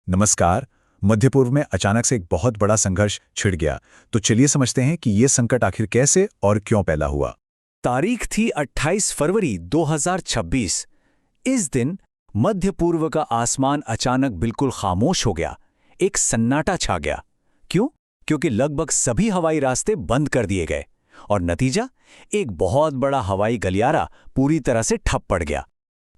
नमस्कार। मध्य पूर्व में अचानक से एक बहुत बड़ा संघर्ष छिड़ गया। तो चलिए समझते हैं कि ये संकट आखिर कैसे और क्यों पैदा हुआ। तारीख थी 28 फरवरी 2026। इस दिन मध्य पूर्व का आसमान अचानक बिल्कुल खामोश हो गया। एक सन्नाटा छा गया। क्यों? क्योंकि लगभग सभी हवाई रास्ते बंद कर दिए गए और नतीजा, एक बहुत बड़ा हवाई गलियारा पूरी तरह से ठप पड़ गया।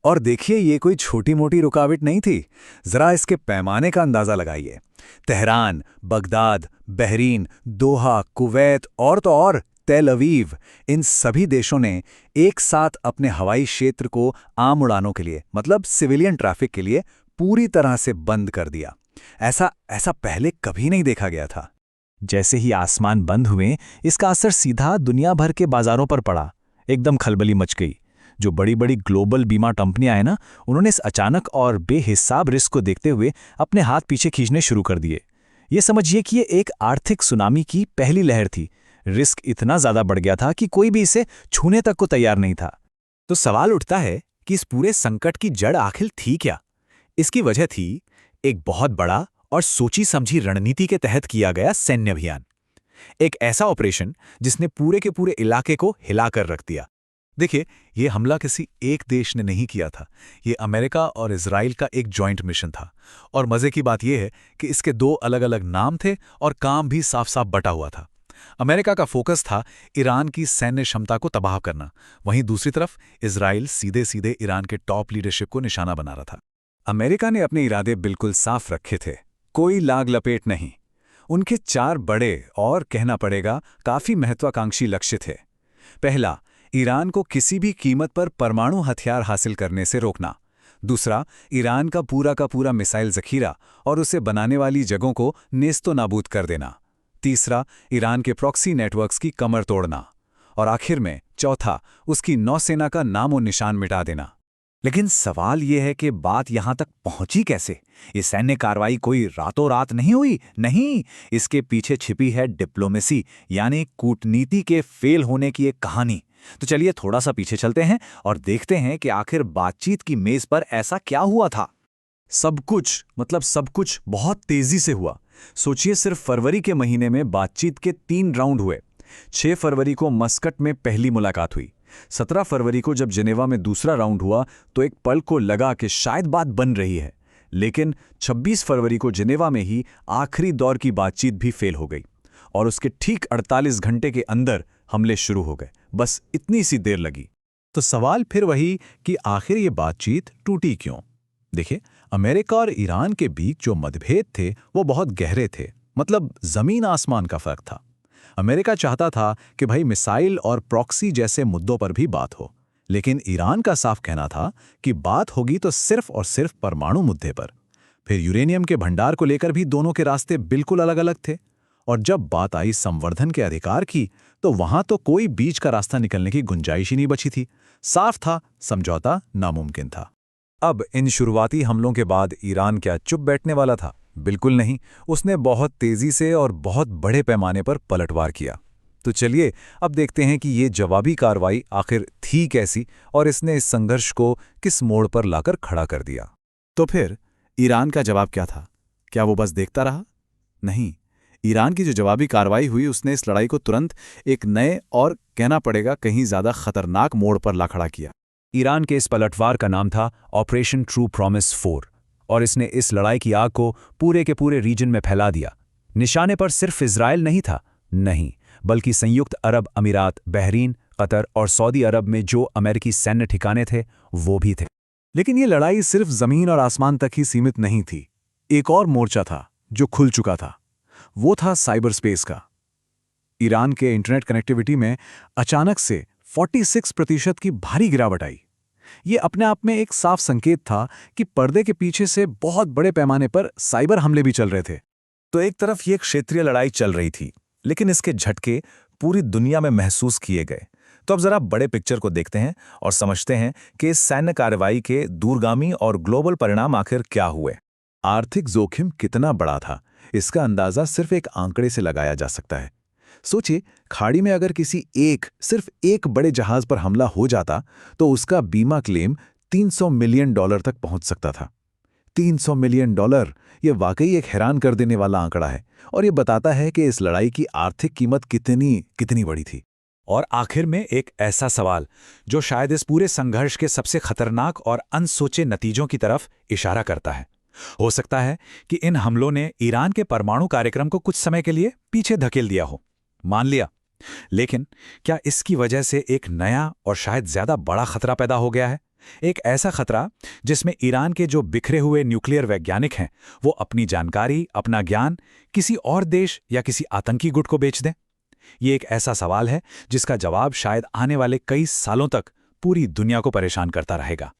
और देखिए, ये कोई छोटी मोटी रुकावट नहीं थी। जरा इसके पैमाने का अंदाजा लगाइए। तेहरान, बगदाद, बहरीन, दोहा, कुवैत और तो और तेल अवीव, इन सभी देशों ने एक साथ अपने हवाई क्षेत्र को आम उड़ानों के लिए, मतलब सिविलियन ट्रैफिक के लिए, पूरी तरह से बंद कर दिया। ऐसा ऐसा पहले कभी नहीं देखा गया था। जैसे ही आसमान बंद हुए, इसका असर सीधा दुनिया भर के बाजारों पर पड़ा। एकदम खलबली मच गई। जो बड़ी बड़ी ग्लोबल बीमा कंपनियां हैं ना, उन्होंने इस अचानक और बेहिसाब रिस्क को देखते हुए अपने हाथ पीछे खींचने शुरू कर दिए। ये समझिए कि ये एक आर्थिक सुनामी की पहली लहर थी। रिस्क इतना ज्यादा बढ़ गया था कि कोई भी इसे छूने तक को तैयार नहीं था। तो सवाल उठता है कि इस पूरे संकट की जड़ आखिर थी क्या? इसकी वजह थी एक बहुत बड़ा और सोची समझी रणनीति के तहत किया गया सैन्य अभियान। एक ऐसा ऑपरेशन जिसने पूरे के पूरे इलाके को हिलाकर रख दिया। देखिए, ये हमला किसी एक देश ने नहीं किया था। ये अमेरिका और इजराइल का एक जॉइंट मिशन था। और मजे की बात यह है कि इसके दो अलग अलग नाम थे और काम भी साफ साफ बटा हुआ था। अमेरिका का फोकस था ईरान की सैन्य क्षमता को तबाह करना। वहीं दूसरी तरफ इजराइल सीधे सीधे ईरान के टॉप लीडरशिप को निशाना बना रहा था। अमेरिका ने अपने इरादे बिल्कुल साफ रखे थे। कोई लाग लपेट नहीं। उनके 4 बड़े और कहना पड़ेगा काफी महत्वाकांक्षी लक्ष्य थे। पहला, ईरान को किसी भी कीमत पर परमाणु हथियार हासिल करने से रोकना। दूसरा, ईरान का पूरा मिसाइल जखीरा और उसे बनाने वाली जगहों को नेस्तो नाबूद कर देना। तीसरा, ईरान के प्रॉक्सी नेटवर्क्स की कमर तोड़ना। और आखिर में चौथा, उसकी नौसेना का नामो निशान मिटा देना। लेकिन सवाल यह है कि बात यहां तक पहुंची कैसे? ये सैन्य कार्रवाई कोई रातों रात नहीं हुई। नहीं, इसके पीछे छिपी है डिप्लोमेसी, यानी कूटनीति के फेल होने की एक कहानी। तो चलिए थोड़ा सा पीछे चलते हैं और देखते हैं कि आखिर बातचीत की मेज पर ऐसा क्या हुआ था। सब कुछ बहुत तेजी से हुआ। सोचिए, सिर्फ फरवरी के महीने में बातचीत के 3 राउंड हुए। 6 फरवरी को मस्कट में पहली मुलाकात हुई। 17 फरवरी को जब जिनेवा में दूसरा राउंड हुआ तो एक पल को लगा कि शायद बात बन रही है। लेकिन 26 फरवरी को जिनेवा में ही आखिरी दौर की बातचीत भी फेल हो गई और उसके ठीक 48 घंटे के अंदर हमले शुरू हो गए। बस इतनी सी देर लगी। तो सवाल फिर वही कि आखिर ये बातचीत टूटी क्यों? देखिए, अमेरिका और ईरान के बीच जो मतभेद थे वो बहुत गहरे थे। मतलब जमीन आसमान का फर्क था। अमेरिका चाहता था कि भाई मिसाइल और प्रॉक्सी जैसे मुद्दों पर भी बात हो, लेकिन ईरान का साफ कहना था कि बात होगी तो सिर्फ और सिर्फ परमाणु मुद्दे पर। फिर यूरेनियम के भंडार को लेकर भी दोनों के रास्ते बिल्कुल अलग अलग थे। और जब बात आई संवर्धन के अधिकार की, तो वहां तो कोई बीच का रास्ता निकलने की गुंजाइश ही नहीं बची थी। साफ था, समझौता नामुमकिन था। अब इन शुरुआती हमलों के बाद ईरान क्या चुप बैठने वाला था? बिल्कुल नहीं। उसने बहुत तेजी से और बहुत बड़े पैमाने पर पलटवार किया। तो चलिए अब देखते हैं कि ये जवाबी कार्रवाई आखिर थी कैसी और इसने इस संघर्ष को किस मोड़ पर लाकर खड़ा कर दिया। तो फिर ईरान का जवाब क्या था? क्या वो बस देखता रहा? नहीं। ईरान की जो जवाबी कार्रवाई हुई, उसने इस लड़ाई को तुरंत एक नए और कहना पड़ेगा कहीं ज्यादा खतरनाक मोड़ पर ला खड़ा किया। ईरान के इस पलटवार का नाम था ऑपरेशन ट्रू प्रॉमिस 4 और इसने इस लड़ाई की आग को पूरे के पूरे रीजन में फैला दिया। निशाने पर सिर्फ इजराइल नहीं था, नहीं, बल्कि संयुक्त अरब अमीरात, बहरीन, कतर और सऊदी अरब में जो अमेरिकी सैन्य ठिकाने थे वो भी थे। लेकिन ये लड़ाई सिर्फ जमीन और आसमान तक ही सीमित नहीं थी। एक और मोर्चा था जो खुल चुका था। वो था साइबर स्पेस का। ईरान के इंटरनेट कनेक्टिविटी में अचानक से 46% की भारी गिरावट आई। ये अपने आप में एक साफ संकेत था कि पर्दे के पीछे से बहुत बड़े पैमाने पर साइबर हमले भी चल रहे थे। तो एक तरफ ये क्षेत्रीय लड़ाई चल रही थी, लेकिन इसके झटके पूरी दुनिया में महसूस किए गए। तो अब जरा बड़े पिक्चर को देखते हैं और समझते हैं कि इस सैन्य कार्रवाई के दूरगामी और ग्लोबल परिणाम आखिर क्या हुए। आर्थिक जोखिम कितना बड़ा था, इसका अंदाजा सिर्फ एक आंकड़े से लगाया जा सकता है। सोचिए, खाड़ी में अगर सिर्फ एक बड़े जहाज पर हमला हो जाता तो उसका बीमा क्लेम $300 मिलियन तक पहुंच सकता था। $300 मिलियन, ये वाकई एक हैरान कर देने वाला आंकड़ा है और ये बताता है कि इस लड़ाई की आर्थिक कीमत कितनी कितनी बड़ी थी। और आखिर में एक ऐसा सवाल जो शायद इस पूरे संघर्ष के सबसे खतरनाक और अनसोचे नतीजों की तरफ इशारा करता है। हो सकता है कि इन हमलों ने ईरान के परमाणु कार्यक्रम को कुछ समय के लिए पीछे धकेल दिया हो, मान लिया, लेकिन क्या इसकी वजह से एक नया और शायद ज्यादा बड़ा खतरा पैदा हो गया है? एक ऐसा खतरा जिसमें ईरान के जो बिखरे हुए न्यूक्लियर वैज्ञानिक हैं वो अपनी जानकारी, अपना ज्ञान किसी और देश या किसी आतंकी गुट को बेच दें? ये एक ऐसा सवाल है जिसका जवाब शायद आने वाले कई सालों तक पूरी दुनिया को परेशान करता रहेगा।